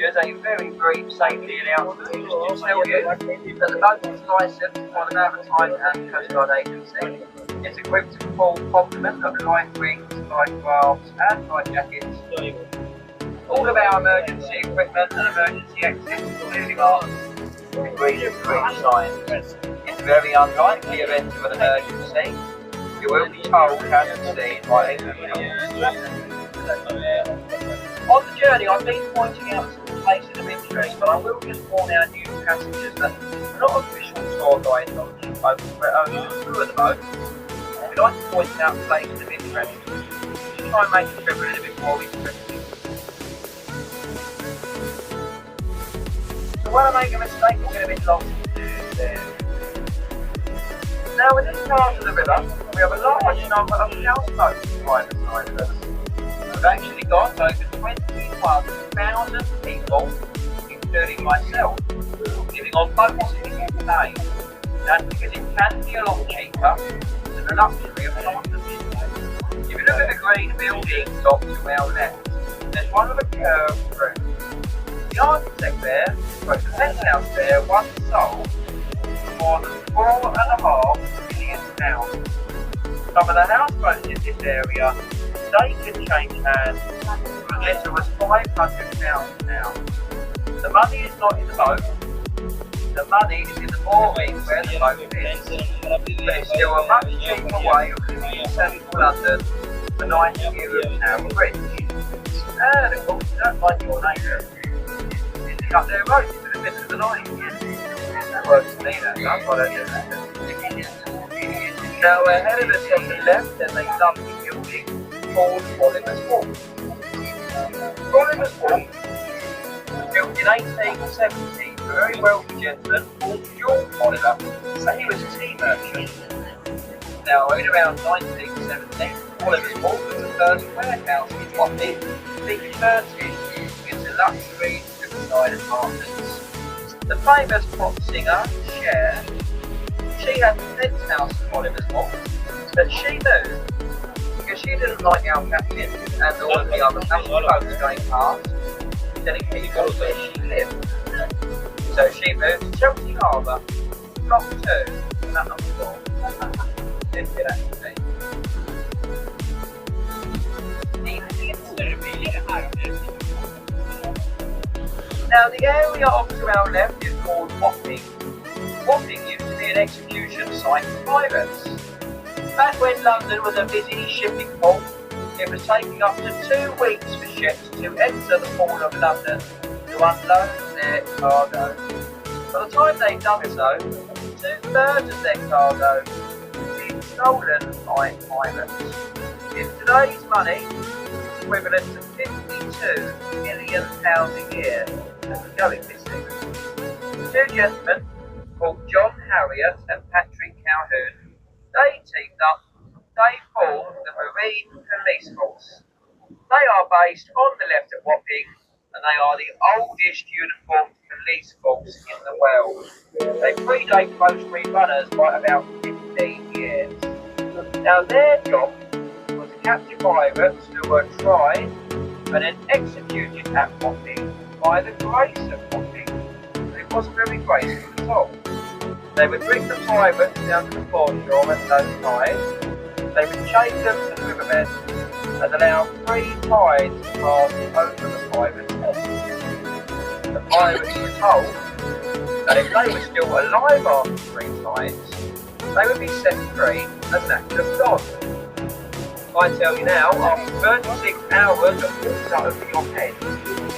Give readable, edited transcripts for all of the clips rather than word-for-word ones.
passengers a very brief safety announcement to tell you that the boat is licensed by the Maritime and Coast Guard Agency. It's equipped to full complement of life rings, life rafts and life jackets. All of our emergency equipment and emergency exits, including ours, are green and green signs. In the very unlikely event of an emergency, you will be told how to proceed by On the journey, I've been pointing out some places of interest, but I will just warn our new passengers that we're not official tour guides on these boats, we're only a crew of the boat. We'd like to point out places of interest to try and make the trip a little bit more interesting. So when I make a mistake, I'm going to be lost there. Now, in this part of the river, we have a large number of houseboats by the side of us. We've actually got over 21,000 people, including myself, living on boats in the UK. That's because it can be a lot cheaper than the luxury of charters. If you look at the green buildings off to our left, there's one with a curved roof. The architect there, the penthouse there, once sold for more than £4.5 million. Some of the houseboats in this area, they can change hands for as little as £500 now. The money is not in the boat, the money is in the mooring where the boat is. But it's still a much cheaper way of living in central London for £90 bridge. And of course, you don't like your neighbour. It's up their road into the middle of the night. That works for me, that does, I don't know. Now ahead of us on the left, there's a lovely building called Oliver's Walk. Oliver's Walk was built in 1870 for a very wealthy gentleman called George Oliver, so he was a tea merchant. Now in around 1970, Oliver's Walk was the first warehouse in Wapping to be converted into luxury riverside apartments. The famous pop singer, Cher, she had the penthouse of Oliver's Walk, but she moved because she didn't like our captain and all of the other passenger boats going past, telling people where she lived. So she moved to Chelsea Harbour, block 2, not number 4. Didn't get actually. Now the area off to our left is called Wapping. Wapping used to be an execution site for pirates. Back when London was a busy shipping port, it was taking up to 2 weeks for ships to enter the port of London to unload their cargo. By the time they'd done so, 2/3 of their cargo had been stolen by pirates. In today's money, it's equivalent to £52 million a year that was going missing. 2 gentlemen called John Harriott and Patrick Calhoun, they teamed up, they formed the Marine Police Force. They are based on the left at Wapping, and they are the oldest uniformed police force in the world. They predate most free runners by about 15 years. Now their job was to capture pirates who were tried and then executed at Wapping by the grace of Wapping. It wasn't very graceful at all. They would bring the pirates down to the foreshore at low tide. They would chain them to the riverbed and allow free tide to pass over the pirates' heads. The pirates were told that if they were still alive after 3 tides, they would be set free as an act of God. I tell you now, after 36 hours of water over your head,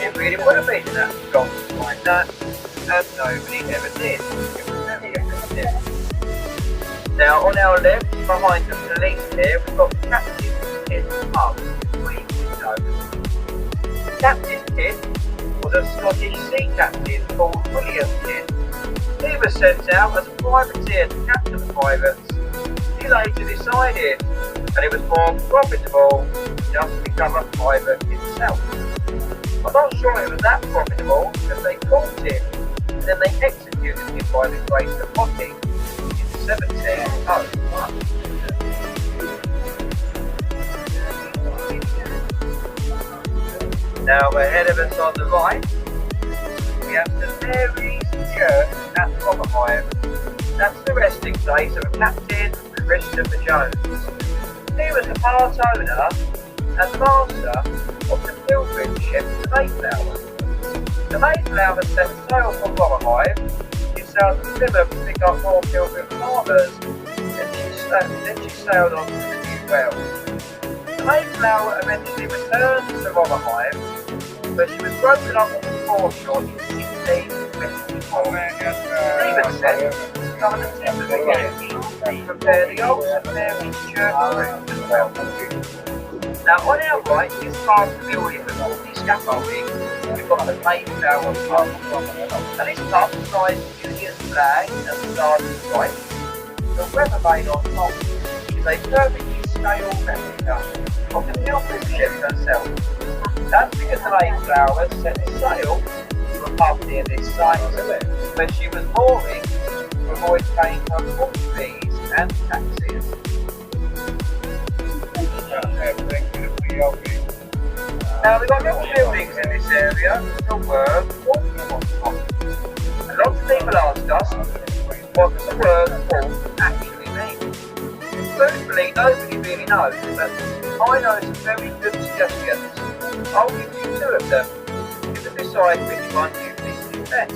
it really would have been an act of God to find that, and nobody ever did. It was very effective. Now on our left, behind the police here, we've got Captain Kidd pub with 3 windows. Captain Kidd was a Scottish sea captain called William Kidd. He was sent out as a privateer to capture the pirates. He later decided that it was more profitable just to become a pirate himself. I'm not sure it was that profitable because they caught him and then they executed him by the grace of Wapping in 1701. Now ahead of us on the right, Mary's Church at Rotherhithe. That's the resting place of Captain Christopher Jones. He was the part owner and master of the pilgrim ship the Mayflower. The Mayflower set sail from Rotherhithe. She sailed to Plymouth to pick up more pilgrim farmers. Then she sailed on to the New Wales. The Mayflower eventually returned to Rotherhithe, but she was broken up on the foreshore in 1624. Stevenson, Governor Timothy, prepared the old St Mary's Church room as well. Now on our right is part of the building with all the scaffolding. We've got the Mayflower pub, and this pub flies the Union flag and the stars and stripes. The weather vane on top is a perfectly scale replica of the pilgrim ship herself. That's because the Mayflower set sail to a pub near this site where she was mooring to avoid paying her port fees and taxes. Now we've got little buildings in this area that were walking on top. A lot of people ask us, what does the word walk actually mean? Truthfully, nobody really knows, but I know some very good suggestions. I'll give you two of them. You can decide which one you think is best.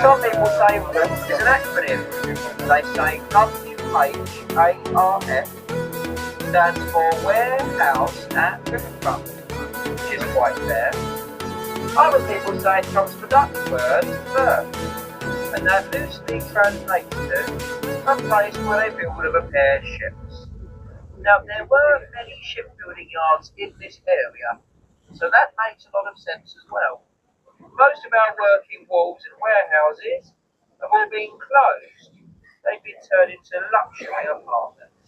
Some people say WARF is an acronym. They say WHARF stands for Warehouse at Riverfront, which is quite fair. Other people say it comes from the Dutch word berth, and that loosely translates to a place where they build and repair ships. Now, there were many shipbuilding yards in this area, so that makes a lot of sense as well. Most of our working wharves and warehouses have all been closed. They've been turned into luxury apartments.